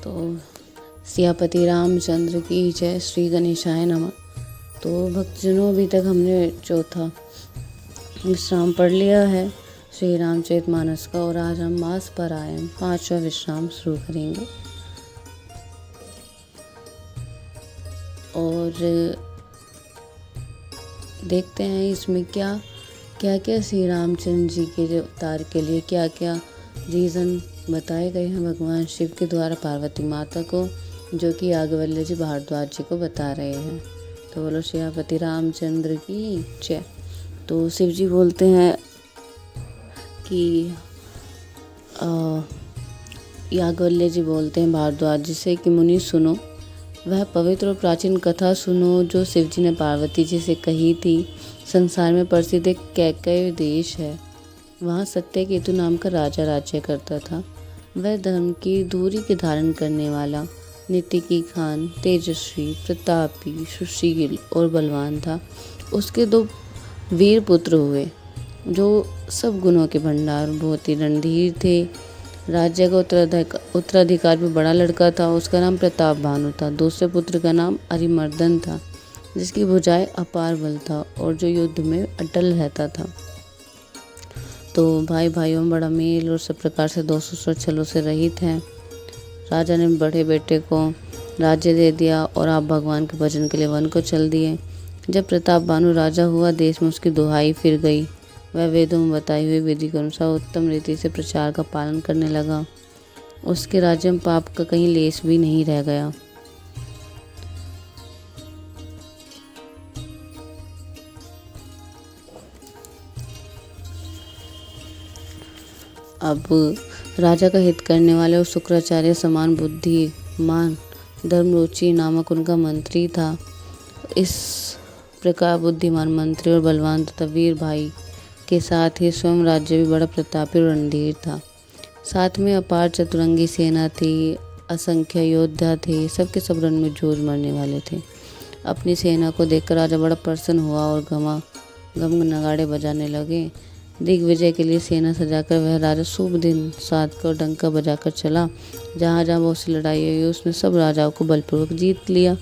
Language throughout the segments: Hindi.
तो सियापति रामचंद्र की जय, श्री गणेशाय नमः। तो भक्तजनों, अभी तक हमने चौथा विश्राम पढ़ लिया है श्री रामचरितमानस का, और आज हम मास पारायण 5वां विश्राम शुरू करेंगे। और देखते हैं इसमें क्या क्या श्री रामचंद्र जी के अवतार के लिए क्या क्या रीज़न बताए गए हैं भगवान शिव के द्वारा पार्वती माता को, जो कि याज्ञवल्क्य जी भारद्वाज जी को बता रहे हैं। तो बोलो सियापति रामचंद्र की जय। तो शिव जी बोलते हैं कि याज्ञवल्क्य जी बोलते हैं भारद्वाज जी से कि मुनि सुनो, वह पवित्र और प्राचीन कथा सुनो जो शिव जी ने पार्वती जी से कही थी। संसार में प्रसिद्ध एक कैकेय देश है, वहाँ सत्यकेतु नाम का राजा राज्य करता था। वह धर्म की धुरी के धारण करने वाला, नीति की खान, तेजस्वी, प्रतापी, सुशील और बलवान था। उसके 2 वीर पुत्र हुए जो सब गुणों के भंडार, बहुत ही रणधीर थे। राज्य का उत्तराधिकार भी बड़ा लड़का था, उसका नाम प्रताप भानु था। दूसरे पुत्र का नाम अरिमर्दन था, जिसकी भुजाएं अपार बल था और जो युद्ध में अटल रहता था। तो भाई भाइयों में बड़ा मेल और सब प्रकार से दोषों और छलों से रहित हैं। राजा ने बड़े बेटे को राज्य दे दिया और आप भगवान के भजन के लिए वन को चल दिए। जब प्रताप भानु राजा हुआ, देश में उसकी दुहाई फिर गई। वह वेदों में बताई हुई विधि के अनुसार उत्तम रीति से प्रचार का पालन करने लगा। उसके राज्य में पाप का कहीं लेस भी नहीं रह गया। अब राजा का हित करने वाले और शुक्राचार्य समान बुद्धिमान धर्मरुचि नामक उनका मंत्री था। इस प्रकार बुद्धिमान मंत्री और बलवान तथा वीर भाई के साथ ही स्वयं राज्य भी बड़ा प्रतापी और रणधीर था। साथ में अपार चतुरंगी सेना थी, असंख्य योद्धा थे, सबके सब रण में जूझ मरने वाले थे। अपनी सेना को देखकर राजा बड़ा प्रसन्न हुआ और गम नगाड़े बजाने लगे। दिग्विजय के लिए सेना सजाकर वह राजा शुभ दिन साध कर डंका बजाकर चला। जहाँ जहाँ बहुत सी लड़ाई हुई, उसने सब राजाओं को बलपूर्वक जीत लिया।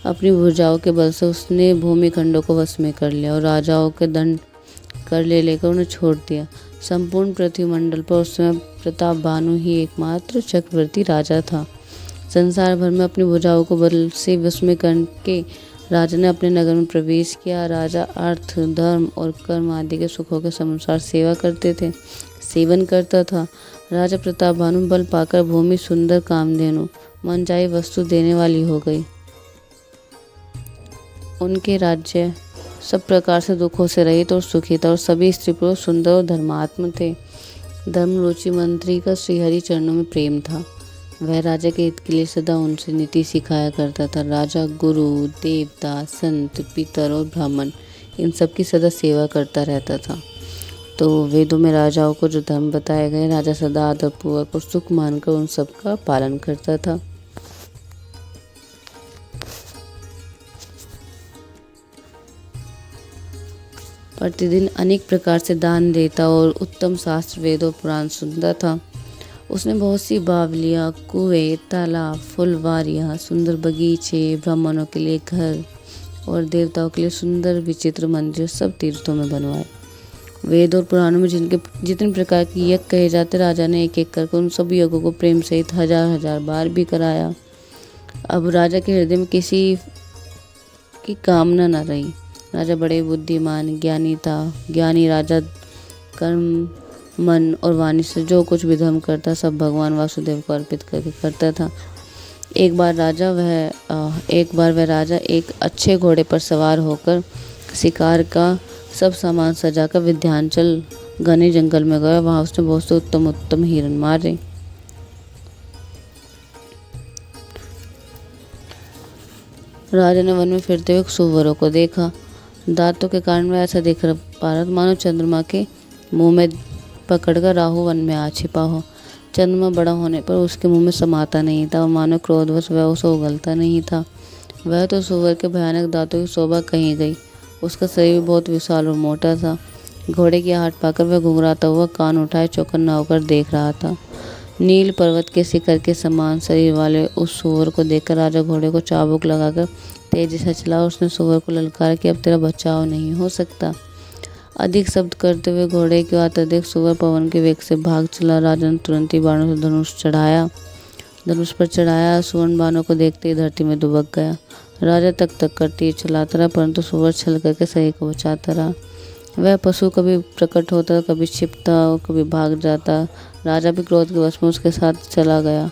अपनी भुजाओं के बल से उसने भूमि खंडों को वश में कर लिया और राजाओं के दंड कर लेकर उन्हें छोड़ दिया। संपूर्ण पृथ्वी मंडल पर उस समय प्रताप भानु ही एकमात्र चक्रवर्ती राजा था। संसार भर में अपनी भुजाओं को बल से वश में करके राजा ने अपने नगर में प्रवेश किया। राजा अर्थ, धर्म और कर्म आदि के सुखों के अनुसार सेवन करता था। राजा प्रताप भानु बल पाकर भूमि सुंदर कामधेनु मनचाही वस्तु देने वाली हो गई। उनके राज्य सब प्रकार से दुखों से रहित और सुखी था और सभी स्त्री पुरुष सुंदर और धर्मात्म थे। धर्मरुचि मंत्री का श्रीहरि चरणों में प्रेम था। वह राजा के हित के लिए सदा उनसे नीति सिखाया करता था। राजा गुरु, देवता, संत, पितर और ब्राह्मण इन सब की सदा सेवा करता रहता था। तो वेदों में राजाओं को जो धर्म बताए गए, राजा सदा आदरपूर्वक और सुख मानकर उन सब का पालन करता था। प्रतिदिन अनेक प्रकार से दान देता और उत्तम शास्त्र, वेदों, पुराण सुनता था। उसने बहुत सी बावलियाँ, कुएं, तालाब, फुलवारियाँ, सुंदर बगीचे, ब्राह्मणों के लिए घर और देवताओं के लिए सुंदर विचित्र मंदिर सब तीर्थों में बनवाए। वेद और पुराणों में जितने प्रकार के यज्ञ कहे जाते, राजा ने एक एक करके उन सभी यज्ञों को प्रेम सहित हजार बार भी कराया। अब राजा के हृदय में किसी की कामना न रही। राजा बड़े बुद्धिमान ज्ञानी था। ज्ञानी राजा कर्म, मन और वाणी से जो कुछ भी धर्म करता सब भगवान वासुदेव को अर्पित करके करता था। एक बार वह राजा एक अच्छे घोड़े पर सवार होकर शिकार का सब सामान सजाकर विंध्याचल घने जंगल में गया। वहाँ उसने बहुत से उत्तम हिरण मारे। राजा ने वन में फिरते हुए सुअरों को देखा। दांतों के कारण वह ऐसा दिख पा रहा मानो चंद्रमा के मुंह में पकड़कर राहु वन में आ छिपा हो। चंद्रमा बड़ा होने पर उसके मुंह में समाता नहीं था और मानो क्रोधवश वह उसे उगलता नहीं था। वह तो सुअर के भयानक दांतों की शोभा कहीं गई। उसका शरीर बहुत विशाल और मोटा था। घोड़े की आहट पाकर वह घुघराता हुआ कान उठाए चौकन्ना होकर देख रहा था। नील पर्वत के शिखर के समान शरीर वाले उस सूअर को देखकर राजा घोड़े को चाबुक लगाकर तेजी से चला। उसने सूअर को ललकार कि अब तेरा बचाव नहीं हो सकता। अधिक शब्द करते हुए घोड़े की बात देख सूअर पवन के वेग से भाग चला। राजा ने तुरंत ही बाणों से धनुष पर चढ़ाया। सुवर्ण बाणों को देखते ही धरती में दुबक गया। राजा तक तक कर तीर चलाता रहा, परंतु सूअर छल करके शरीर को बचाता रहा। वह पशु कभी प्रकट होता, कभी छिपता और कभी भाग जाता। राजा भी क्रोध के वश में उसके साथ चला गया।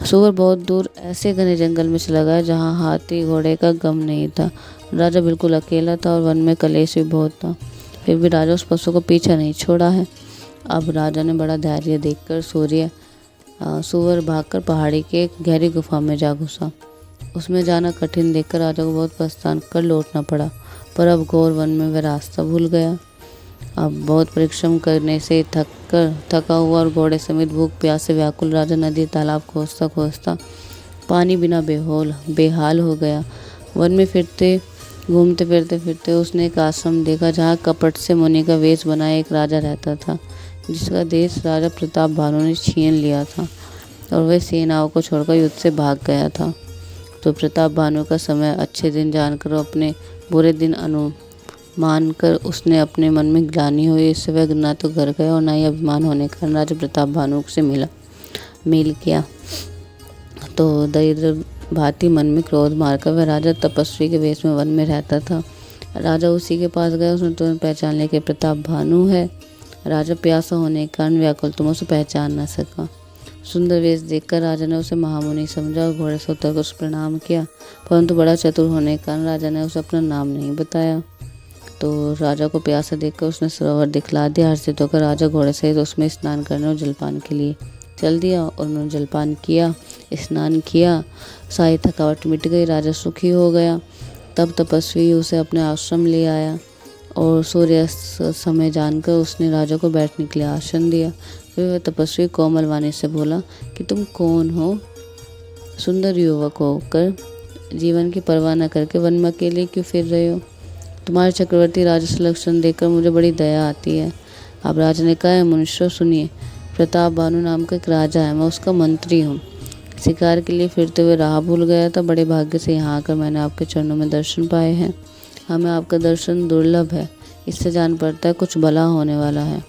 सूअर बहुत दूर ऐसे घने जंगल में चला गया जहाँ हाथी घोड़े का गम नहीं था। राजा बिल्कुल अकेला था और वन में कलेश भी बहुत था। फिर भी राजा उस पशु को पीछा नहीं छोड़ा है। अब राजा ने बड़ा धैर्य देखकर सूअर भागकर पहाड़ी के एक गहरी गुफा में जा घुसा। उसमें जाना कठिन देखकर राजा को बहुत पछतान कर लौटना पड़ा, पर अब घोर वन में वह रास्ता भूल गया। अब बहुत परिश्रम करने से थका हुआ और घोड़े समेत भूख प्यास से व्याकुल राजा नदी तालाब खोजता पानी बिना बेहाल हो गया। वन में घूमते फिरते उसने एक आश्रम देखा जहाँ कपट से मुनि का वेश बनाए एक राजा रहता था, जिसका देश राजा प्रताप भानु ने छीन लिया था और वह सेनाओं को छोड़कर युद्ध से भाग गया था। तो प्रताप भानु का समय अच्छे दिन जानकर और अपने बुरे दिन अनुमान कर उसने अपने मन में ग्लानि हुई। इससे वह ना तो घर गया और ना ही अभिमान होने के कारण राजा प्रताप भानु से मेल किया। तो दरिद्र भांति मन में क्रोध मारकर वह राजा तपस्वी के वेश में वन में रहता था। राजा उसी के पास गया। उसने तुरंत पहचान लिया कि प्रताप भानु है। राजा प्यासा होने के कारण व्याकुल तुम उसे पहचान न सका। सुंदर वेश देखकर राजा ने उसे महामुनि समझा और घोड़े से उतरकर उसे प्रणाम किया, परंतु बड़ा चतुर होने के कारण राजा ने उसे अपना नाम नहीं बताया। तो राजा को प्यासा देखकर उसने सरोवर दिखला दिया। हर्षित होकर राजा घोड़े सहित उसमें स्नान करने और जलपान के लिए चल दिया और उन्होंने जलपान किया, स्नान किया। सारी थकावट मिट गई, राजा सुखी हो गया। तब तपस्वी उसे अपने आश्रम ले आया और सूर्यास्त समय जानकर उसने राजा को बैठने के लिए आसन दिया। फिर वह तपस्वी कोमल वाणी से बोला कि तुम कौन हो? सुंदर युवक होकर जीवन की परवाह न करके वन में अकेले क्यों फिर रहे हो? तुम्हारे चक्रवर्ती राजस लक्षण देखकर मुझे बड़ी दया आती है। अब राजा ने कहा, मनुष्य सुनिए, प्रताप भानु नाम का एक राजा है, मैं उसका मंत्री हूँ। शिकार के लिए फिरते हुए राह भूल गया था। बड़े भाग्य से यहाँ आकर मैंने आपके चरणों में दर्शन पाए हैं। हमें आपका दर्शन दुर्लभ है, इससे जान पड़ता है कुछ भला होने वाला है।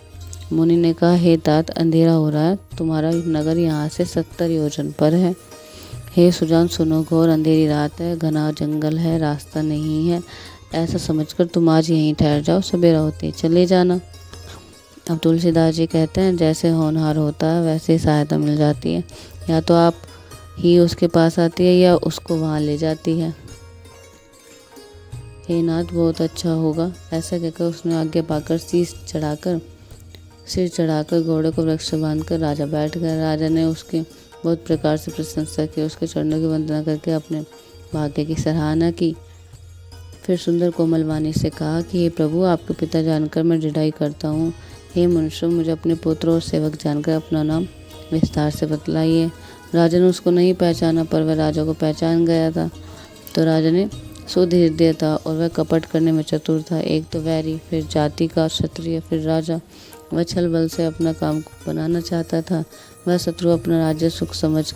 मुनि ने कहा, हे तात, अंधेरा हो रहा है, तुम्हारा नगर यहाँ से 70 योजन पर है। हे सुजान सुनो, घोर अंधेरी रात है, घना जंगल है, रास्ता नहीं है। ऐसा समझकर तुम आज यहीं ठहर जाओ, सवेरा होते ही चले जाना। अब तुलसीदास जी कहते हैं, जैसे होनहार होता है वैसे ही सहायता मिल जाती है। या तो आप ही उसके पास आती है या उसको वहाँ ले जाती है। हे नाथ, बहुत अच्छा होगा। ऐसा कहकर उसने आज्ञा पाकर सिर चढ़ाकर घोड़े को वृक्ष से बांधकर राजा बैठ गया। राजा ने उसकी बहुत प्रकार से प्रशंसा की, उसके चरणों की वंदना करके अपने भाग्य की सराहना की। फिर सुंदर कोमल वाणी से कहा कि हे प्रभु, आपके पिता जानकर मैं दृढ़ाई करता हूँ। हे मनुष्य, मुझे अपने पुत्र और सेवक जानकर अपना नाम विस्तार से बतलाइए। राजा ने उसको नहीं पहचाना, पर वह राजा को पहचान गया था। तो राजा ने शुद्ध हृदय था और वह कपट करने में चतुर था। एक तो वैरी, फिर जाति का क्षत्रिय, फिर राजा। वह छल बल से अपना काम बनाना चाहता था। वह शत्रु अपना राज्य सुख समझ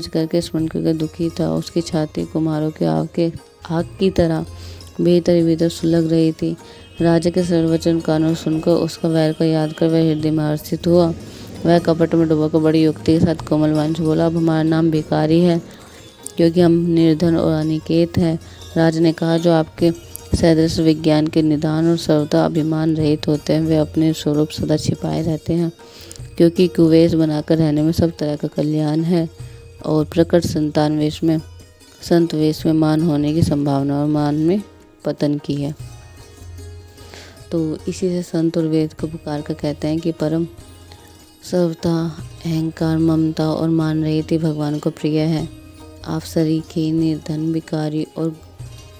करके स्मरण करके दुखी था। उसकी छाती कुम्हारों के आग की तरह भीतर सुलग रही थी। राजा के सर्ववचन कानों सुनकर उसका वैर को याद कर वह हृदय में हर्षित हुआ। वह कपट में डूबा कर बड़ी युक्ति के साथ कोमल वाणी से बोला, अब हमारा नाम भिखारी है, क्योंकि हम निर्धन और अनिकेत हैं। राजा ने कहा, जो आपके सदृश विज्ञान के निदान और सर्वथा अभिमान रहित होते हैं, वे अपने स्वरूप सदा छिपाए रहते हैं, क्योंकि कुवेश बनाकर रहने में सब तरह का कल्याण है और प्रकट संत वेश में मान होने की संभावना और मान में पतन की है। तो इसी से संत और वेद को पुकार कर कहते हैं कि परम सर्वथा अहंकार, ममता और मान रहित ही भगवान को प्रिय है। आप सरीखे, निर्धन, भिखारी और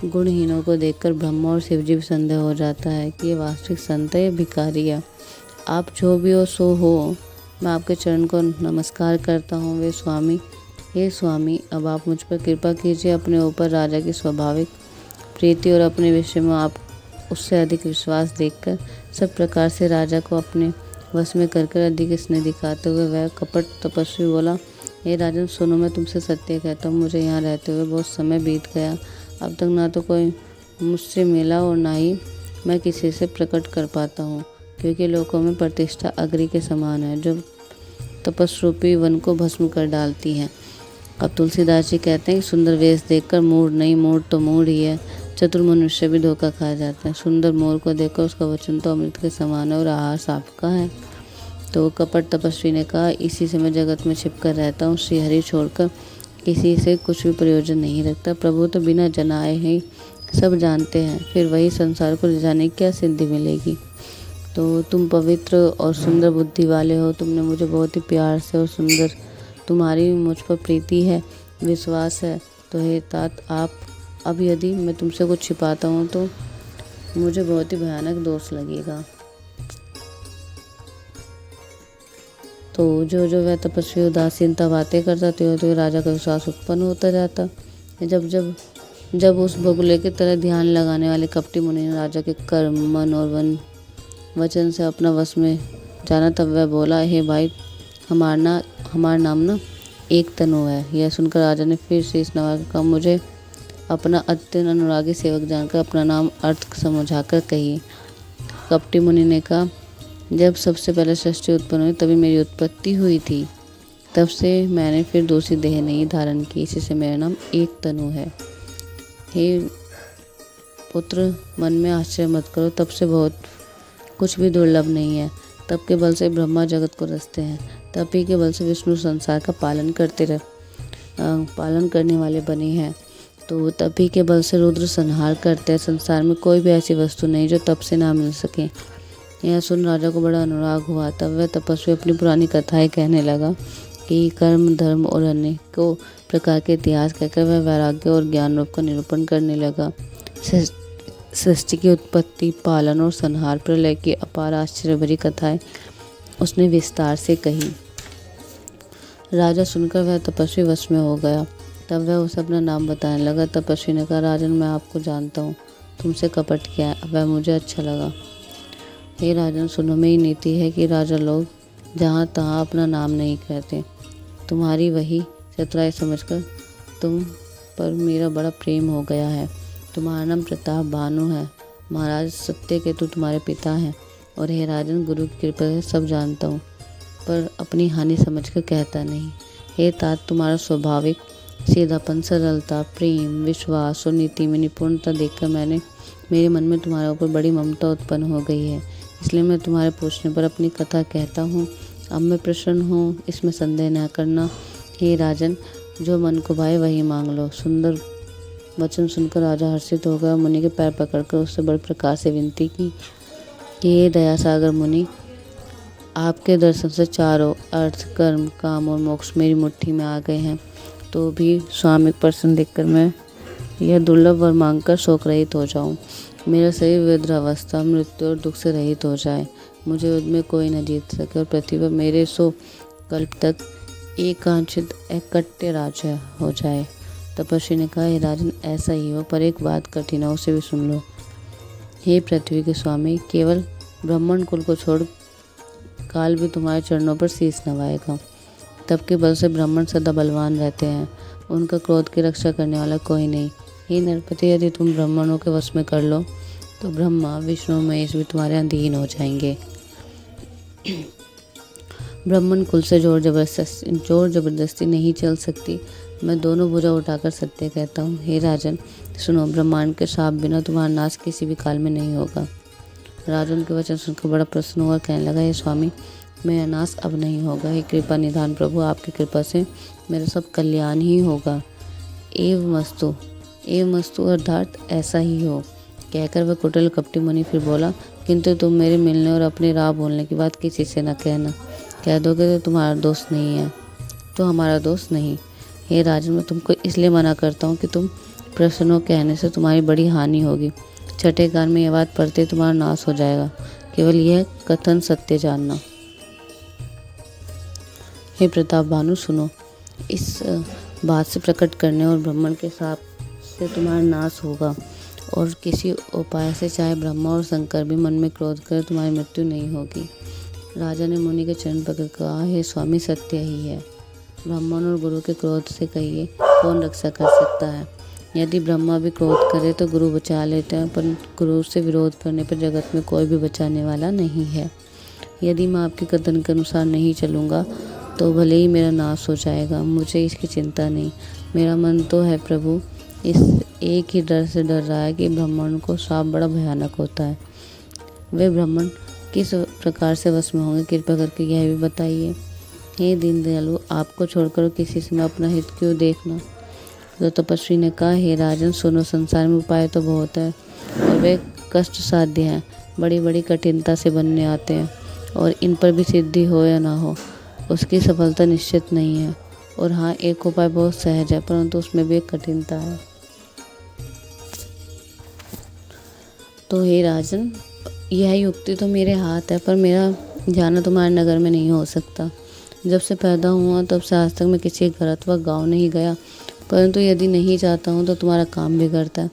गुणहीनों को देखकर ब्रह्मा और शिवजी भी संदेह हो जाता है कि ये वास्तविक संत है या भिखारी है। आप जो भी हो सो हो, मैं आपके चरण को नमस्कार करता हूँ। वे स्वामी, हे स्वामी, अब आप मुझ पर कृपा कीजिए। अपने ऊपर राजा की स्वाभाविक प्रीति और अपने विषय में आप उससे अधिक विश्वास देखकर सब प्रकार से राजा को अपने वश में कर अधिक स्नेह दिखाते हुए वह कपट तपस्वी बोला, हे राजन सुनो, मैं तुमसे सत्य कहता हूँ, मुझे यहाँ रहते हुए बहुत समय बीत गया। अब तक ना तो कोई मुझसे मिला और ना ही मैं किसी से प्रकट कर पाता हूँ, क्योंकि लोगों में प्रतिष्ठा अग्नि के समान है जो तपस्रूपी वन को भस्म कर डालती है। अब तुलसीदास जी कहते हैं कि सुंदर वेश देखकर मूढ़ नहीं, मूढ़ तो मूढ़ ही है, चतुर मनुष्य भी धोखा खा जाते हैं। सुंदर मोर को देखकर उसका वचन तो अमृत के समान है और आहार सांप का है। तो कपट तपस्वी ने कहा, इसी से मैं जगत में छिप कर रहता हूँ, श्रीहरि छोड़कर किसी से कुछ भी प्रयोजन नहीं रखता। प्रभु तो बिना जनाए ही सब जानते हैं, फिर वही संसार को रिझाने की क्या सिद्धि मिलेगी। तो तुम पवित्र और सुंदर बुद्धि वाले हो, तुमने मुझे बहुत ही प्यार से और सुंदर, तुम्हारी मुझ पर प्रीति है, विश्वास है। तो हे तात, आप अब यदि मैं तुमसे कुछ छिपाता हूँ तो मुझे बहुत ही भयानक दोष लगेगा। तो जो जो वह तपस्वी उदासीनता बातें करता तो राजा का विश्वास उत्पन्न होता जाता। जब उस बगुले की तरह ध्यान लगाने वाले कपटी मुनि ने राजा के कर्म, मन और वचन से अपना वश में जाना, तब वह बोला, हे भाई, हमारा नाम ना एक तनु है। यह सुनकर राजा ने फिर शीश नवाकर कहा, मुझे अपना अत्यंत अनुरागी सेवक जानकर अपना नाम अर्थ समझाकर कहिए। कपटी मुनि ने कहा, जब सबसे पहले सृष्टि उत्पन्न हुई तभी मेरी उत्पत्ति हुई थी, तब से मैंने फिर दूसरी देह नहीं धारण की, इसी से मेरा नाम एक तनु है। हे पुत्र, मन में आश्चर्य मत करो, तब से बहुत कुछ भी दुर्लभ नहीं है। तब के बल से ब्रह्मा जगत को रचते हैं, तब ही के बल से विष्णु संसार का पालन करने वाले बने हैं। तो तब ही के बल से रुद्र संहार करते हैं। संसार में कोई भी ऐसी वस्तु नहीं जो तप से ना मिल सके। यह सुन राजा को बड़ा अनुराग हुआ। तब वह तपस्वी अपनी पुरानी कथाएं कहने लगा कि कर्म, धर्म और अनेकों प्रकार के इतिहास कहकर वह वैराग्य और ज्ञान रूप का निरूपण करने लगा। सृष्टि की उत्पत्ति, पालन और संहार, प्रलय की अपार आश्चर्य भरी कथाएं उसने विस्तार से कही। राजा सुनकर वह तपस्वी वश में हो गया। तब वह उसे अपना नाम बताने लगा। तपस्वी ने कहा, राजन, मैं आपको जानता हूँ, तुमसे कपट किया है, वह मुझे अच्छा लगा। हे राजन सुनो, मेरी नीति है कि राजा लोग जहाँ तहाँ अपना नाम नहीं कहते। तुम्हारी वही चतुराई समझकर तुम पर मेरा बड़ा प्रेम हो गया है। तुम्हारा नाम प्रताप भानु है। महाराज सत्यकेतु तुम्हारे पिता हैं। और हे राजन, गुरु की कृपा से सब जानता हूँ, पर अपनी हानि समझकर कहता नहीं। हे तात, तुम्हारा स्वाभाविक सीधापन, सरलता, प्रेम, विश्वास और नीति में निपुणता देखकर मेरे मन में तुम्हारे ऊपर बड़ी ममता उत्पन्न हो गई है। इसलिए मैं तुम्हारे पूछने पर अपनी कथा कहता हूँ। अब मैं प्रसन्न हूँ, इसमें संदेह न करना। हे राजन, जो मन को भाए वही मांग लो। सुंदर वचन सुनकर राजा हर्षित हो गया। मुनि के पैर पकड़कर उससे बड़े प्रकार से विनती की कि हे दयासागर मुनि, आपके दर्शन से चारों अर्थ, कर्म, काम और मोक्ष मेरी मुट्ठी में आ गए हैं। तो भी स्वामी प्रसन्न देखकर मैं यह दुर्लभ वर मांगकर शोक रहित हो जाऊं। मेरा शरीर वृद्धावस्था, मृत्यु और दुख से रहित हो जाए। मुझे युद्ध में कोई न जीत सके और पृथ्वी पर मेरे 100 कल्प तक एकांचित एकट्य राज्य हो जाए। तपस्वी ने कहा, हे राजन, ऐसा ही हो, पर एक बात कठिन है, उसे भी सुन लो। हे पृथ्वी के स्वामी, केवल ब्राह्मण कुल को छोड़ काल भी तुम्हारे चरणों पर शीश नवाएगा। तब के बल से ब्राह्मण सदा बलवान रहते हैं, उनका क्रोध की रक्षा करने वाला कोई नहीं। हे नरपति, यदि तुम ब्राह्मणों के वश में कर लो तो ब्रह्मा, विष्णु, महेश भी तुम्हारे अधीन हो जाएंगे। ब्राह्मण कुल से जोर जबरदस्ती नहीं चल सकती। मैं दोनों भुजा उठाकर सत्य कहता हूँ। हे राजन सुनो, ब्रह्मांड के शाप बिना तुम्हारा नाश किसी भी काल में नहीं होगा। राजन के वचन सुनकर बड़ा प्रसन्न हुआ, कहने लगा, हे स्वामी, मेरा नाश अब नहीं होगा। हे कृपा निधान प्रभु, आपकी कृपा से मेरा सब कल्याण ही होगा। एवमस्तु अर्थात ऐसा ही हो। कहकर वह कुटिल कपटी मुनि फिर बोला, किंतु तुम मेरे मिलने और अपनी राह बोलने की बात किसी से न कहना। कह दोगे तो तुम्हारा दोष नहीं है, तो हमारा दोष नहीं। हे राजन, मैं तुमको इसलिए मना करता हूँ कि तुम प्रश्नों कहने से तुम्हारी बड़ी हानि होगी। छठे कान में यह बात पढ़ते तुम्हारा नाश हो जाएगा। केवल यह कथन सत्य जानना। हे प्रताप भानु सुनो, इस बात से प्रकट करने और ब्राह्मण के शाप से तुम्हारा नाश होगा, और किसी उपाय से चाहे ब्रह्मा और शंकर भी मन में क्रोध करे तुम्हारी मृत्यु नहीं होगी। राजा ने मुनि के चरण पकड़ कहा, हे स्वामी, सत्य ही है। ब्राह्मण और गुरु के क्रोध से कहिए कौन रक्षा कर सकता है। यदि ब्रह्मा भी क्रोध करे तो गुरु बचा लेते हैं, पर गुरु से विरोध करने पर जगत में कोई भी बचाने वाला नहीं है। यदि मैं आपके कथन के अनुसार नहीं चलूँगा तो भले ही मेरा नाश हो जाएगा, मुझे इसकी चिंता नहीं। मेरा मन तो है प्रभु, इस एक ही डर से डर रहा है कि ब्राह्मण को श्राप बड़ा भयानक होता है। वे ब्राह्मण किस प्रकार से वश में होंगे, कृपा करके यह भी बताइए। हे दीनदयालु, आपको छोड़कर किसी से मैं अपना हित क्यों देखना। तो तपस्वी ने कहा, हे राजन सुनो, संसार में उपाय तो बहुत है और वे कष्ट साध्य हैं, बड़ी बड़ी कठिनता से बनने आते हैं और इन पर भी सिद्धि हो या ना हो उसकी सफलता निश्चित नहीं है। और हाँ, एक उपाय बहुत सहज है, परंतु उसमें भी एक कठिनता है। तो हे राजन, यह युक्ति तो मेरे हाथ है, पर मेरा जाना तुम्हारे नगर में नहीं हो सकता। जब से पैदा हुआ तब से आज तक मैं किसी घर अथवा गाँव नहीं गया, परंतु यदि नहीं जाता हूँ तो तुम्हारा काम बिगड़ता है।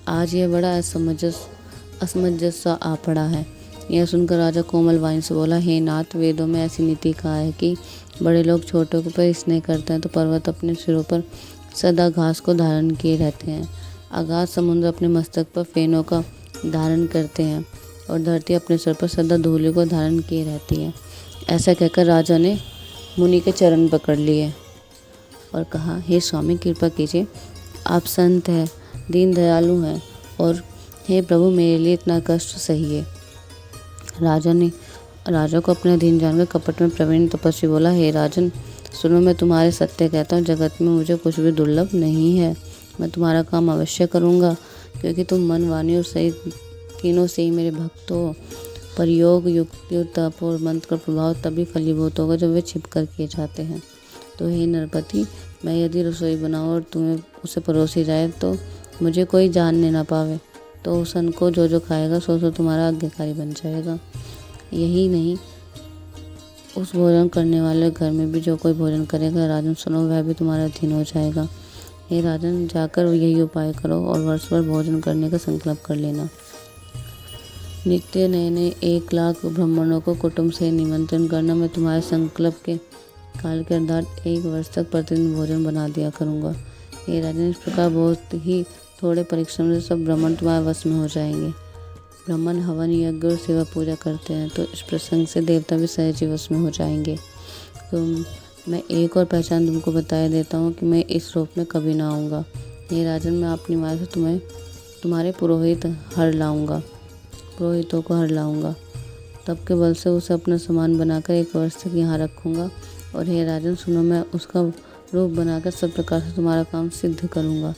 आज यह बड़ा असमंजस सा आ पड़ा है। यह सुनकर राजा कोमल वाणी से बोला, हे नाथ, वेदों में ऐसी नीति कहा है कि बड़े लोग छोटों के ऊपर स्नेह करते हैं तो पर्वत अपने सिरों पर सदा घास को धारण किए रहते हैं, अगाध समुद्र अपने मस्तक पर फेनों का धारण करते हैं और धरती अपने सर पर सदा धूलि को धारण किए रहती है। ऐसा कहकर राजा ने मुनि के चरण पकड़ लिए और कहा, हे स्वामी, कृपा कीजिए, आप संत हैं, दीन दयालु हैं और हे प्रभु, मेरे लिए इतना कष्ट सहिए। राजा को अपने अधीन जानकर कपट में प्रवीण तपस्वी बोला, हे राजन सुनो, मैं तुम्हारे सत्य कहता हूँ, जगत में मुझे कुछ भी दुर्लभ नहीं है। मैं तुम्हारा काम अवश्य करूँगा, क्योंकि तुम मन, वाणी और शरीर तीनों से ही मेरे भक्त हो। पर योग, युक्ति और तप और मंत्र का प्रभाव तभी फलीभूत होगा जब वे छिप कर किए जाते हैं। तो हे नरपति, मैं यदि रसोई बनाऊँ और तुम्हें उसे परोसी जाए तो मुझे कोई जानने ना पावे, तो उस अन्न को जो खाएगा सो तुम्हारा आज्ञाकारी बन जाएगा। यही नहीं, उस भोजन करने वाले घर में भी जो कोई भोजन करेगा, राजन सुनो, वह भी तुम्हारा अधीन हो जाएगा। हे राजन, जाकर यही उपाय करो और वर्ष भर भोजन करने का संकल्प कर लेना। नित्य नए 1,00,000 ब्राह्मणों को कुटुंब से निमंत्रण करना। मैं तुम्हारे संकल्प के काल के अर्धात 1 वर्ष तक प्रतिदिन भोजन बना दिया करूँगा। हे राजन, इस प्रकार बहुत ही थोड़े परिश्रम से सब ब्राह्मण तुम्हारे वश में हो जाएंगे। ब्राह्मण हवन, यज्ञ और सेवा पूजा करते हैं, तो इस प्रसंग से देवता भी सहज ही वश में हो जाएंगे। तो मैं एक और पहचान तुमको बताया देता हूँ कि मैं इस रूप में कभी ना आऊँगा। हे राजन, मैं अपनी माया से तुम्हारे पुरोहितों को हर लाऊंगा, तब के बल से उसे अपना सामान बनाकर 1 वर्ष तक यहाँ रखूँगा। और हे राजन सुनो, मैं उसका रूप बनाकर सब प्रकार से तुम्हारा काम सिद्ध करूँगा।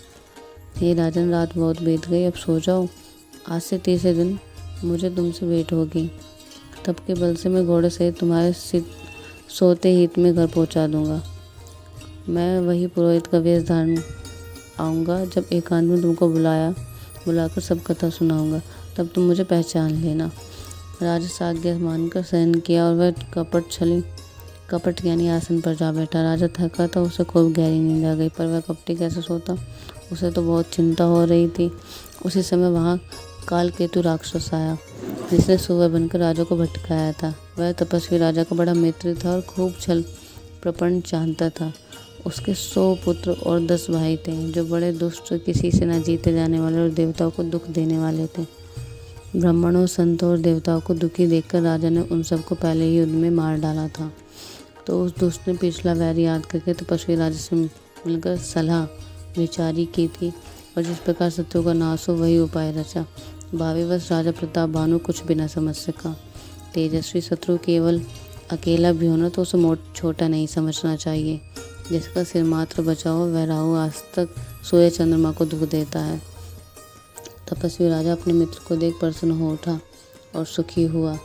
हे राजन, रात बहुत बीत गई, अब सो जाओ। आज से 30 दिन मुझे तुमसे भेंट होगी, तब के बल से मैं घोड़े सहित तुम्हारे सोते हित में घर पहुँचा दूँगा। मैं वही पुरोहित का वेश धारण आऊँगा, जब एकांत में तुमको बुलाकर सब कथा सुनाऊँगा, तब तुम मुझे पहचान लेना। राजा आज्ञा मानकर शयन किया और वह कपट यानी आसन पर जा बैठा। राजा थका था, उसे खूब गहरी नींद आ गई, पर वह कपटी कैसे सोता, उसे तो बहुत चिंता हो रही थी। उसी समय वहाँ कालकेतु राक्षस आया, जिसने सुअर बनकर राजा को भटकाया था। वह तपस्वी राजा का बड़ा मित्र था और खूब छल प्रपंच जानता था। उसके 100 पुत्र और 10 भाई थे, जो बड़े दुष्ट, किसी से न जीते जाने वाले और देवताओं को दुख देने वाले थे। ब्राह्मणों, संतों और देवताओं को दुखी देखकर राजा ने उन सबको पहले ही युद्ध में मार डाला था। तो उस दुष्ट ने पिछला वैर याद करके तपस्वी राजा से मिलकर सलाह विचारी की थी और जिस प्रकार शत्रु का नाश हो वही उपाय रचा। भाविवश राजा प्रताप भानु कुछ भी न समझ सका। तेजस्वी शत्रु केवल अकेला भी होना तो उसे छोटा नहीं समझना चाहिए। जिसका सिर मात्र बचा हो वह राहु आज तक सोए चंद्रमा को दुख देता है। तपस्वी राजा अपने मित्र को देख प्रसन्न हो उठा और सुखी हुआ।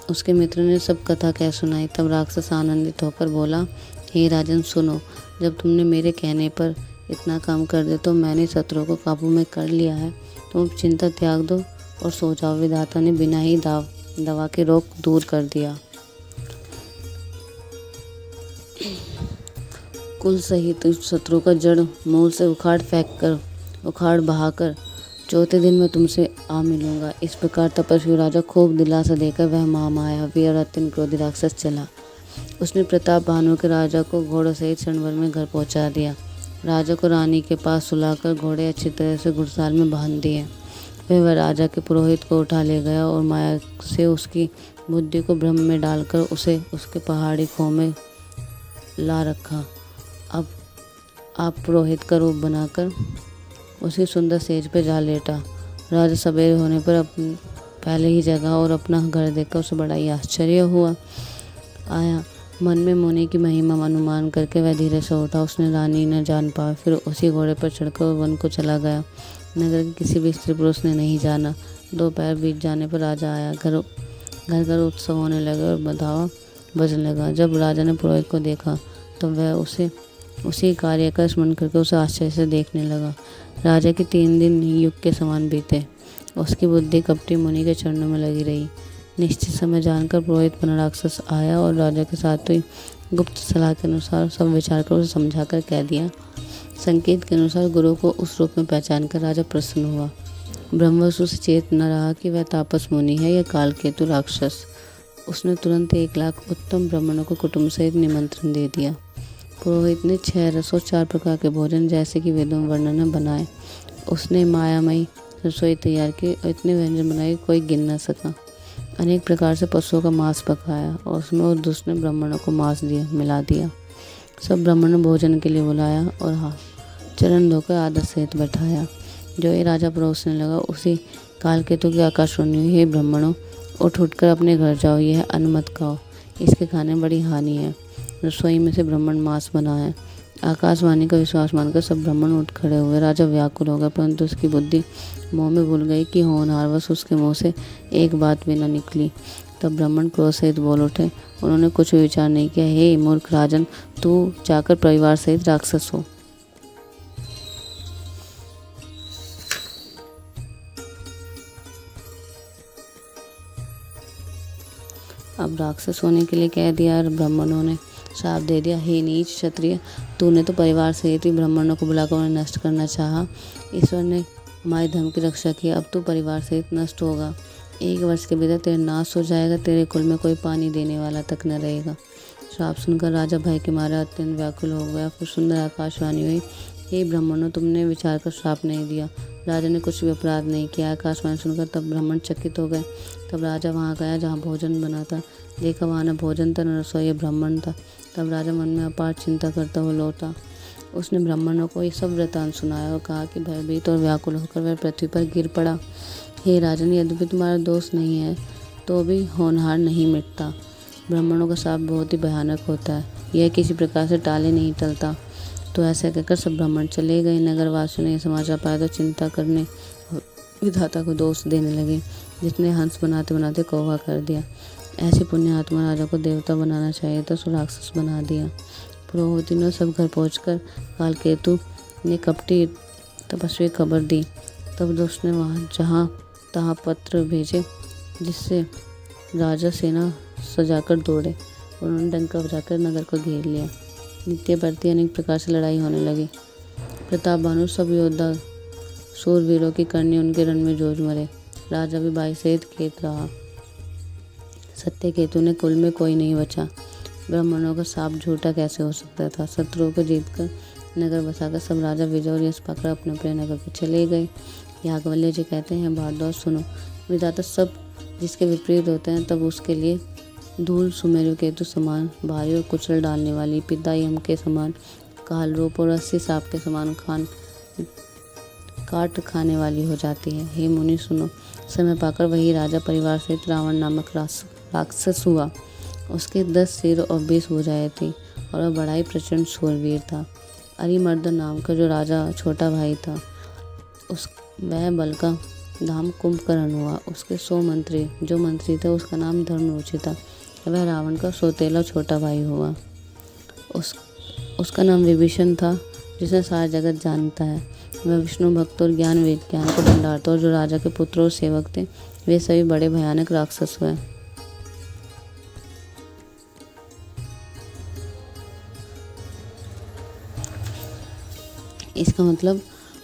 उसके मित्र ने सब कथा कह सुनाई। तब राक्षस आनंदित होकर बोला, हे राजन सुनो, जब तुमने मेरे कहने पर इतना काम कर दे तो मैंने शत्रु को काबू में कर लिया है। तुम चिंता त्याग दो और सो जाओ। विधाता ने बिना ही दवा के रोग दूर कर दिया। कुल सहित शत्रु का जड़ मूल से उखाड़ बहाकर चौथे दिन मैं तुमसे आ मिलूंगा। इस प्रकार तपस्वी राजा खूब दिलासा देकर वह महामायावी और अत्यंत क्रोधी राक्षस चला। उसने प्रताप भानु के राजा को घोड़ों सहित क्षण भर में घर पहुंचा दिया। राजा को रानी के पास सुलाकर घोड़े अच्छी तरह से घुड़साल में बांध दिए। वह राजा के पुरोहित को उठा ले गया और माया से उसकी बुद्धि को भ्रम में डालकर उसे उसके पहाड़ी खो में ला रखा। अब आप पुरोहित का रूप बनाकर उसकी सुंदर सेज पे जा लेटा। राजा सवेरे होने पर अपनी पहले ही जगह और अपना घर देखकर उसे बड़ा ही आश्चर्य हुआ आया। मन में मुनि की महिमा अनुमान करके वह धीरे से उठा। उसने रानी न जान पाया, फिर उसी घोड़े पर चढ़कर वन को चला गया। नगर के किसी भी स्त्री पुरुष ने नहीं जाना। दोपहर बीत जाने पर राजा आया। घर घर उत्सव होने लगे और बधावा बजने लगा। जब राजा ने पुरोहित को देखा तो वह उसी कार्य का स्मरण करके उसे आश्चर्य से देखने लगा। राजा के 3 दिन युग के समान बीते। उसकी बुद्धि कपटी मुनि के चरणों में लगी रही। निश्चित समय जानकर पुरोहित बना राक्षस आया और राजा के साथ हुई गुप्त सलाह के अनुसार सब विचार कर उसे समझाकर कह दिया। संकेत के अनुसार गुरु को उस रूप में पहचान कर राजा प्रसन्न हुआ। ब्रह्मवशु से चेत न रहा कि वह तापस मुनि है या कालकेतु राक्षस। उसने तुरंत 1 लाख उत्तम ब्राह्मणों को कुटुंब सहित निमंत्रण दे दिया। पुरोहित ने 6 रसों 4 प्रकार के भोजन जैसे कि वेदों में वर्णन बनाए। उसने मायामयी रसोई तैयार की और इतने व्यंजन बनाए कोई गिन न सका। अनेक प्रकार से पशुओं का मांस पकाया और उसमें और दूसरे ब्राह्मणों को मांस मिला दिया। सब ब्राह्मणों भोजन के लिए बुलाया और चरण धोकर आदर सहित बैठाया। जो ये राजा परोसने लगा उसी कालकेतु की आकाशवाणी हुई, हे ब्राह्मणों, उठकर अपने घर जाओ, यह अन्न मत खाओ, इसके खाने में बड़ी हानि है। रसोई में से ब्राह्मण मांस बना है। आकाशवाणी का विश्वास मानकर सब ब्राह्मण उठ खड़े हुए। राजा व्याकुल हो गया, परंतु उसकी बुद्धि मोह में भूल गई कि होनहारवश उसके मुंह से एक बात भी न निकली। तब ब्राह्मण क्रोध सहित बोल उठे। उन्होंने कुछ भी विचार नहीं किया। हे मूर्ख राजन, तू जाकर परिवार सहित राक्षस हो। अब राक्षस होने के लिए कह दिया और ब्राह्मणों ने श्राप दे दिया। हे नीच क्षत्रिय, तूने तो परिवार सहित ही ब्राह्मणों को बुलाकर उन्हें नष्ट करना चाहा। ईश्वर ने हमारे धर्म की रक्षा की, अब तू परिवार सहित नष्ट होगा। 1 वर्ष के भीतर तेरा नाश हो जाएगा। तेरे कुल में कोई पानी देने वाला तक न रहेगा। श्राप सुनकर राजा भय के मारे अत्यंत व्याकुल हो गया। फिर सुंदर आकाशवाणी हुई, हे ब्राह्मणों, तुमने विचार कर श्राप नहीं दिया। राजा ने कुछ भी अपराध नहीं किया। आकाशवाणी सुनकर तब ब्राह्मण चकित हो गए। तब राजा वहाँ गया जहाँ भोजन बना था। देखा वहाँ न भोजन था न रसोई, ब्राह्मण था। तब राजा मन में अपार चिंता करता हुआ लौटा। उसने ब्राह्मणों को ये सब वृतांत सुनाया और कहा कि भयभीत और व्याकुल होकर वह पृथ्वी पर गिर पड़ा। हे राजन, यद्यपि तुम्हारा दोष नहीं है तो भी होनहार नहीं मिटता। ब्राह्मणों का शाप बहुत ही भयानक होता है, यह किसी प्रकार से टाले नहीं टलता। तो ऐसा कहकर सब ब्राह्मण चले गए। नगरवासियों ने यह समाचार पाया तो चिंता करने विधाता को दोष देने लगे, जिसने हंस बनाते बनाते कौवा कर दिया। ऐसे पुण्य आत्मा राजा को देवता बनाना चाहिए था, सो राक्षस बना दिया। पुरोहित ने सब घर पहुंचकर कालकेतु ने कपटी तपस्वी खबर दी। तब उसने वहाँ जहाँ तहाँ पत्र भेजे, जिससे राजा सेना सजाकर दौड़े। उन्होंने डंका बजाकर नगर को घेर लिया। नित्य प्रति अनेक प्रकार से लड़ाई होने लगी। प्रताप भानु सब योद्धा शूरवीरों की करनी उनके रण में जोज मरे। राजा भी भाई सहित खेत रहा। सत्य केतु ने कुल में कोई नहीं बचा। ब्राह्मणों का शाप झूठा कैसे हो सकता था। शत्रुओं को जीतकर नगर बसाकर सब राजा विजय और यश पाकर अपने अपने नगर पर चले गए। याज्ञवल्क्य जी कहते हैं, भारद्वाज सुनो, विधाता सब जिसके विपरीत होते हैं तब उसके लिए धूल सुमेरु केतु समान भारी और कुचल डालने वाली, पिता यम के समान काल रूप और 80 सांप के समान काट खाने वाली हो जाती है। हे मुनि सुनो, समय पाकर वही राजा परिवार सहित रावण नामक राक्षस हुआ। उसके 10 सिर और 20 भुजाएं थी और वह बड़ा ही प्रचंड शूरवीर था। अरिमर्दन नाम का जो राजा छोटा भाई था, वह बल का धाम कुंभकर्ण हुआ। उसके 100 मंत्री, जो मंत्री थे उसका नाम धर्मरुचि था। वह रावण का सौतेला छोटा भाई हुआ। उसका नाम विभीषण था, जिसे सारा जगत जानता है। वह विष्णु भक्त और ज्ञान विज्ञान को भंडार था। और जो राजा के पुत्र और सेवक थे वे सभी बड़े भयानक राक्षस हुए। इसका मतलब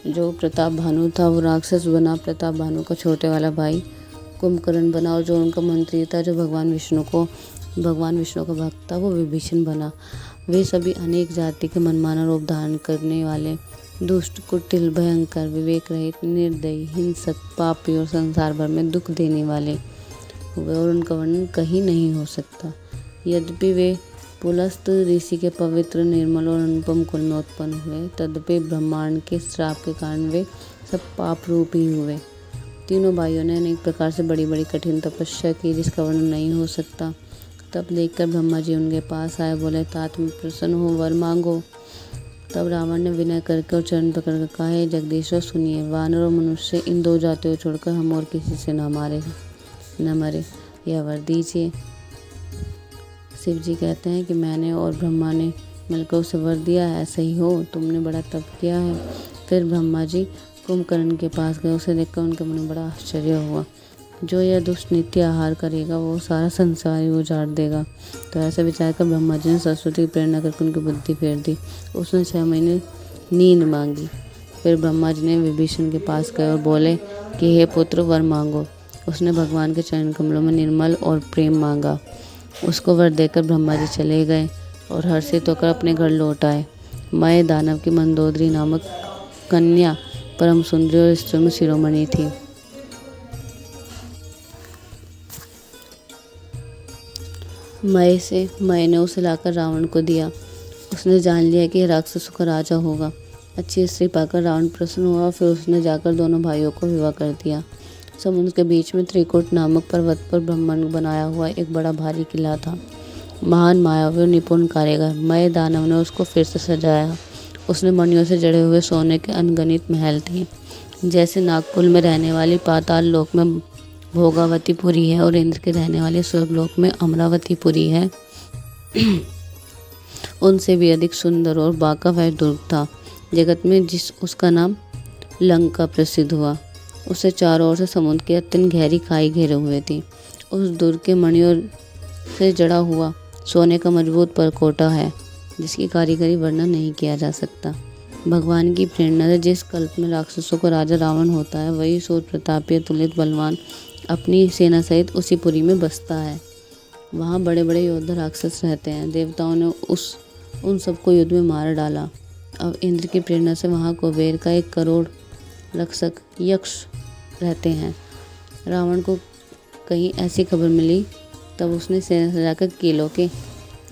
जो प्रताप भानु था वो राक्षस बना, प्रताप भानु का छोटे वाला भाई कुंभकर्ण बना, और जो उनका मंत्री था, जो भगवान विष्णु का भक्त था, वो विभीषण बना। वे सभी अनेक जाति के मनमाना रूप धारण करने वाले दुष्ट, कुटिल, भयंकर, विवेक रहित, निर्दयी, हिंसक, पापी और संसार भर में दुख देने वाले हुए, और उनका वर्णन कहीं नहीं हो सकता। यद्यपि वे पुलस्त ऋषि के पवित्र, निर्मल और अनुपम कुल में उत्पन्न हुए, तद्यपि ब्रह्मांड के श्राप के कारण वे सब पाप रूप ही हुए। तीनों भाइयों ने अनेक प्रकार से बड़ी बड़ी कठिन तपस्या की, जिसका वर्णन नहीं हो सकता। तब देखकर ब्रह्मा जी उनके पास आए, बोले, तात में प्रसन्न हो, वर मांगो। तब रावण ने विनय करके और चरण पकड़ कर कहा, हे जगदीश्वर सुनिए, वानर और मनुष्य इन दो जातियों को छोड़कर हम और किसी से न मरे, यह वर दीजिए। शिव जी कहते हैं कि मैंने और ब्रह्मा ने मिलकर उसे वर दिया है, ऐसा ही हो, तुमने बड़ा तप किया है। फिर ब्रह्मा जी कुंभकर्ण के पास गए, उसे देखकर उनके मन में बड़ा आश्चर्य हुआ। जो यह दुष्ट नित्य आहार करेगा वो सारा संसार ही उजाड़ देगा। तो ऐसा विचार कर ब्रह्मा जी ने सरस्वती की प्रेरणा करके उनकी बुद्धि फेर दी। उसने 6 महीने नींद मांगी। फिर ब्रह्मा जी ने विभीषण के पास गए और बोले कि हे पुत्र, वर मांगो। उसने भगवान के चरण कमलों में निर्मल और प्रेम मांगा। उसको वर देकर ब्रह्मा जी चले गए और हर्षित होकर अपने घर लौट आए। मय दानव की मंदोदरी नामक कन्या परम सुंदरी और स्त्रियों में शिरोमणि थी। मय ने उसे लाकर रावण को दिया। उसने जान लिया कि राक्षसों का राजा होगा। अच्छी स्त्री पाकर रावण प्रसन्न हुआ। फिर उसने जाकर दोनों भाइयों को विवाह कर दिया। समुद्र के बीच में त्रिकुट नामक पर्वत पर ब्रह्मांड बनाया हुआ एक बड़ा भारी किला था। महान मायावी और निपुण कारीगर मय दानव ने उसको फिर से सजाया। उसने मणियों से जड़े हुए सोने के अनगिनत महल थे, जैसे नागपुर में रहने वाली पाताल लोक में भोगावतीपुरी है और इंद्र के रहने वाले स्वर्गलोक में अमरावतीपुरी है। उनसे भी अधिक सुंदर और बांका वह दुर्ग था, जगत में जिस उसका नाम लंका प्रसिद्ध हुआ। उसे चारों ओर से समुद्र की अत्यंत गहरी खाई घेरे हुए थी। उस दुर्ग के मणियों से जड़ा हुआ सोने का मजबूत परकोटा है, जिसकी कारीगरी वर्णन नहीं किया जा सकता। भगवान की प्रेरणा से जिस कल्प में राक्षसों का राजा रावण होता है, वही सूर्य प्रतापी तुलित बलवान अपनी सेना सहित उसी पुरी में बसता है। वहाँ बड़े बड़े योद्धा राक्षस रहते हैं। देवताओं ने उन सबको युद्ध में मार डाला। अब इंद्र की प्रेरणा से वहाँ कुबेर का 1 करोड़ रक्षक यक्ष रहते हैं। रावण को कहीं ऐसी खबर मिली, तब उसने सेना सजाकर किलों के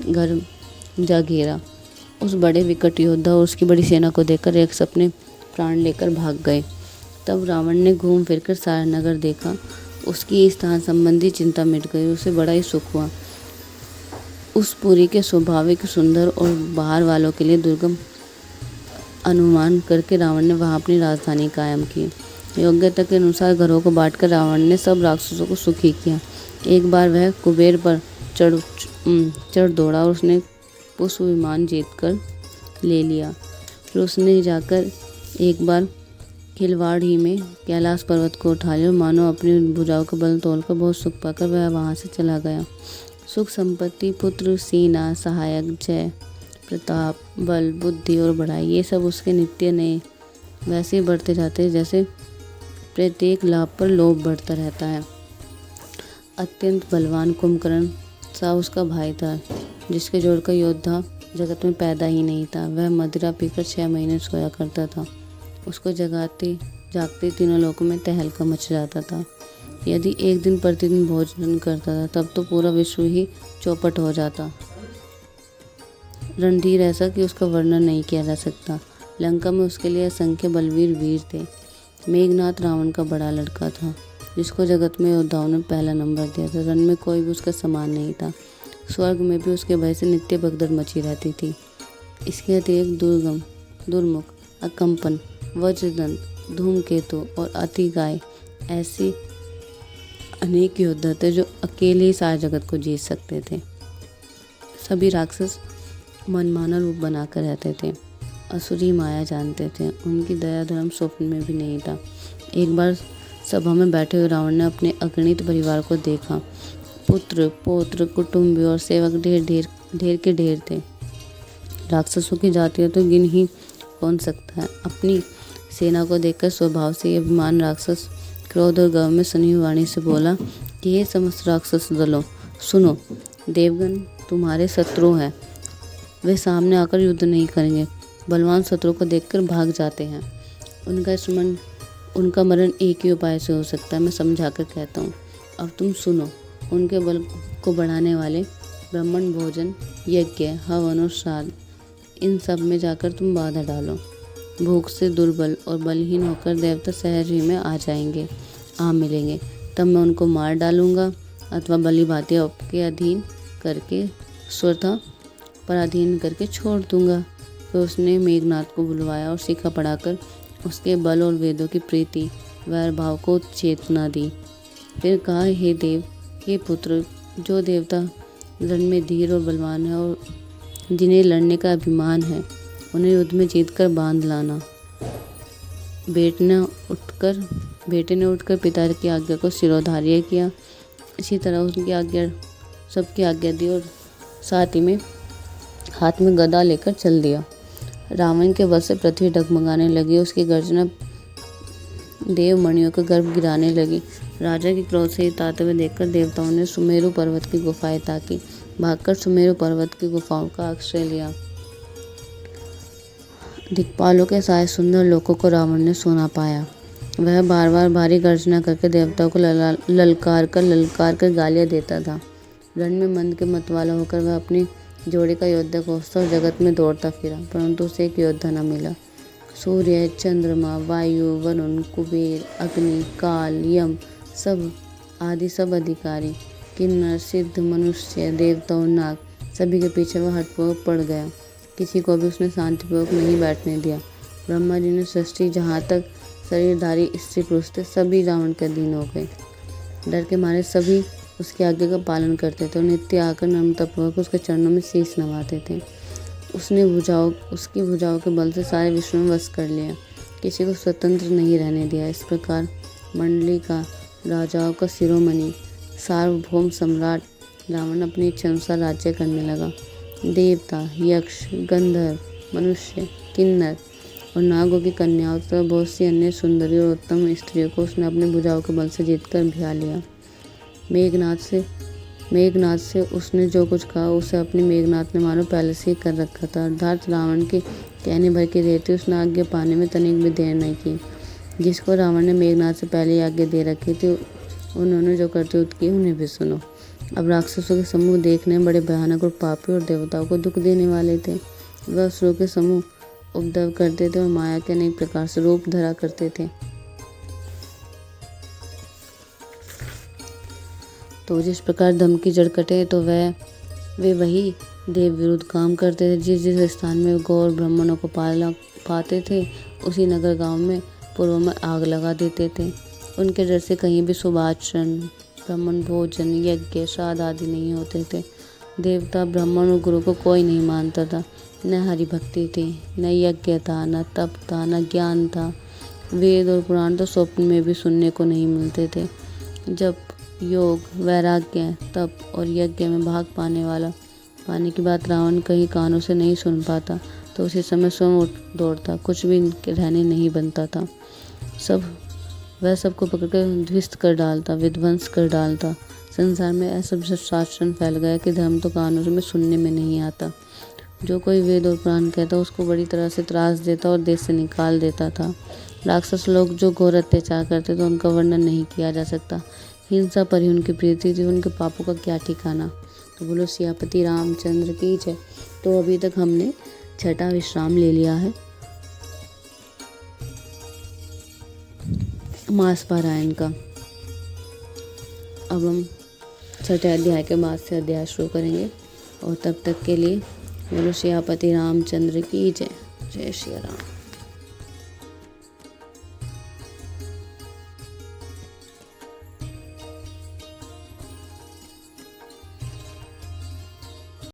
घर जा घेरा। उस बड़े विकट योद्धा और उसकी बड़ी सेना को देखकर यक्ष अपने प्राण लेकर भाग गए। तब रावण ने घूम फिरकर सारा नगर देखा। उसकी स्थान संबंधी चिंता मिट गई। उसे बड़ा ही सुख हुआ। उस पुरी के स्वाभाविक सुंदर और बाहर वालों के लिए दुर्गम अनुमान करके रावण ने वहां अपनी राजधानी कायम की। योग्यता के अनुसार घरों को बांटकर रावण ने सब राक्षसों को सुखी किया। एक बार वह कुबेर पर चढ़ दौड़ा और उसने पुष्प विमान जीतकर ले लिया। फिर उसने जाकर एक बार खिलवाड़ ही में कैलाश पर्वत को उठा लिया। मानो अपनी भुजाओं का बल तोड़कर बहुत सुख पाकर वह वहाँ से चला गया। सुख, संपत्ति, पुत्र, सेना, सहायक, जय, प्रताप, बल, बुद्धि और बढ़ाई, ये सब उसके नित्य नए वैसे ही बढ़ते जाते हैं जैसे प्रत्येक लाभ पर लोभ बढ़ता रहता है। अत्यंत बलवान कुंभकर्ण सा उसका भाई था, जिसके जोड़ का योद्धा जगत में पैदा ही नहीं था। वह मदिरा पीकर 6 महीने सोया करता था। उसको जगाते जागते तीनों लोकों में तहलका मच जाता था। यदि एक दिन प्रतिदिन भोजन करता था, तब तो पूरा विश्व ही चौपट हो जाता। रणधीर ऐसा कि उसका वर्णन नहीं किया जा सकता। लंका में उसके लिए असंख्य बलवीर वीर थे। मेघनाथ रावण का बड़ा लड़का था, जिसको जगत में योद्धाओं ने पहला नंबर दिया था। रण में कोई भी उसका समान नहीं था। स्वर्ग में भी उसके भय से नित्य भगदड़ मची रहती थी। इसके अतिरिक्त दुर्गम, दुर्मुख, अकंपन, वज्रदंत, धूमकेतु और अतिगाय ऐसे अनेक योद्धा थे जो अकेले ही सारे जगत को जीत सकते थे। सभी राक्षस मनमाना रूप बनाकर रहते थे। असुरी माया जानते थे। उनकी दया धर्म स्वप्न में भी नहीं था। एक बार सभा में बैठे हुए रावण ने अपने अगणित परिवार को देखा। पुत्र, पौत्र, कुटुंबी और सेवक ढेर के ढेर थे। राक्षसों की जातियां तो गिन ही कौन सकता है। अपनी सेना को देखकर स्वभाव से ही अभिमान राक्षस क्रोध और गर्व में सनी हुई वाणी से बोला कि हे समस्त राक्षस दलों, सुनो, देवगण तुम्हारे शत्रु हैं। वे सामने आकर युद्ध नहीं करेंगे, बलवान शत्रु को देखकर भाग जाते हैं। उनका मरण एक ही उपाय से हो सकता है, मैं समझा कर कहता हूँ। अब तुम सुनो, उनके बल को बढ़ाने वाले ब्राह्मण भोजन, यज्ञ, हवन और श्राद्ध, इन सब में जाकर तुम बाधा डालो। भूख से दुर्बल और बलहीन होकर देवता सहज ही में आ मिलेंगे। तब मैं उनको मार डालूंगा अथवा बलि भांति आपके अधीन करके स्वतः पराधीन करके छोड़ दूंगा। फिर उसने मेघनाथ को बुलवाया और शिखा पढ़ाकर उसके बल और वेदों की प्रीति वैर भाव को चेतना दी। फिर कहा, हे देव, हे पुत्र, जो देवता रण में धीर और बलवान है और जिन्हें लड़ने का अभिमान है, उन्हें युद्ध में जीतकर बांध लाना। बेटे ने उठकर पिता की आज्ञा को शिरोधार्य किया। इसी तरह उनकी सबकी आज्ञा दी और साथ ही में हाथ में गदा लेकर चल दिया। रावण के वध से पृथ्वी डगमगाने लगी, उसकी गर्जना देवमणियों का गर्भ गिराने लगी। राजा के क्रोध से ताते हुए देखकर देवताओं ने सुमेरु पर्वत की गुफाएं ताकी, भागकर सुमेरु पर्वत की गुफाओं का आश्रय लिया। दिक्पालों के साए सुंदर लोकों को रावण ने सोना पाया। वह बार बार भारी गर्जना करके देवताओं को ललकार कर गालियां देता था। रण में मंद के मतवाला होकर वह अपनी जोड़ी का योद्धा खोजता और जगत में दौड़ता फिरा, परंतु उसे एक योद्धा न मिला। सूर्य, चंद्रमा, वायु, वरुण, कुबेर, अग्नि, काल, यम सब अधिकारी, किन्नर, सिद्ध, मनुष्य, देवता और नाग, सभी के पीछे वह हटपूर्वक पड़ गया। किसी को भी उसने शांतिपूर्वक नहीं बैठने दिया। ब्रह्मा जी ने सृष्टि जहाँ तक शरीरधारी स्त्री पुरुष थे, सभी रावण के अधीन हो गए। डर के मारे सभी उसकी आज्ञा का पालन करते थे और नित्य आकर नम्रतापूर्वक उसके चरणों में शीश नवाते थे। उसकी भुजाओं के बल से सारे विश्व में वश कर लिया, किसी को स्वतंत्र नहीं रहने दिया। इस प्रकार मंडली का, राजाओं का शिरोमणि, सार्वभौम सम्राट रावण अपनी इच्छा अनुसार राज्य करने लगा। देवता, यक्ष, गंधर्व, मनुष्य, किन्नर और नागों की कन्याओं तथा बहुत सी अन्य सुंदरी और उत्तम स्त्रियों को उसने अपने भुजाओं के बल से जीतकर भिया लिया। मेघनाथ से उसने जो कुछ कहा उसे अपनी मेघनाथ ने मानो पहले से ही कर रखा था। अर्थात रावण के कहने भर की देर थी, उसने आज्ञा पाने में तनिक भी देर नहीं की। जिसको रावण ने मेघनाथ से पहले ही आज्ञा दे रखी थी, उन्होंने जो करतूत की उन्हें भी सुनो। अब राक्षसों के समूह देखने में बड़े भयानक और पापी और देवताओं को दुख देने वाले थे। वह असुरों के समूह उपद्रव करते थे और माया के अनेक प्रकार से रूप धरा करते थे। तो जिस प्रकार धम की जड़ कटे तो वे वही देव विरुद्ध काम करते थे। जिस जिस स्थान में गौर ब्राह्मणों को पाते थे, उसी नगर गांव में पूर्व में आग लगा देते थे। उनके डर से कहीं भी शुभाचरण, ब्राह्मण भोजन, यज्ञ, श्राद्ध आदि नहीं होते थे। देवता, ब्राह्मण और गुरु को कोई नहीं मानता था। न हरि भक्ति थी, न यज्ञ था, न तप था, न ज्ञान था। वेद और पुराण तो स्वप्न में भी सुनने को नहीं मिलते थे। जब योग, वैराग्य, तप और यज्ञ में भाग पाने की बात रावण कहीं कानों से नहीं सुन पाता तो उसी समय स्वयं उठ दौड़ता, कुछ भी इनके रहने नहीं बनता था। वह सबको पकड़कर ध्वस्त कर डालता, विध्वंस कर डालता। संसार में ऐसा शासन फैल गया कि धर्म तो कानों में सुनने में नहीं आता। जो कोई वेद और पुराण कहता उसको बड़ी तरह से त्रास देता और देश से निकाल देता था। राक्षस लोग जो घोर अत्याचार करते थे उनका वर्णन नहीं किया जा सकता। हिंसा पर ही उनकी प्रीति थी, उनके पापों का क्या ठिकाना। तो बोलो सियापति रामचंद्र की जय। तो अभी तक हमने छठा विश्राम ले लिया है मास पारायण का। अब हम छठे अध्याय के बाद से अध्याय शुरू करेंगे और तब तक के लिए बोलो सियापति रामचंद्र की जय। जय श्री राम।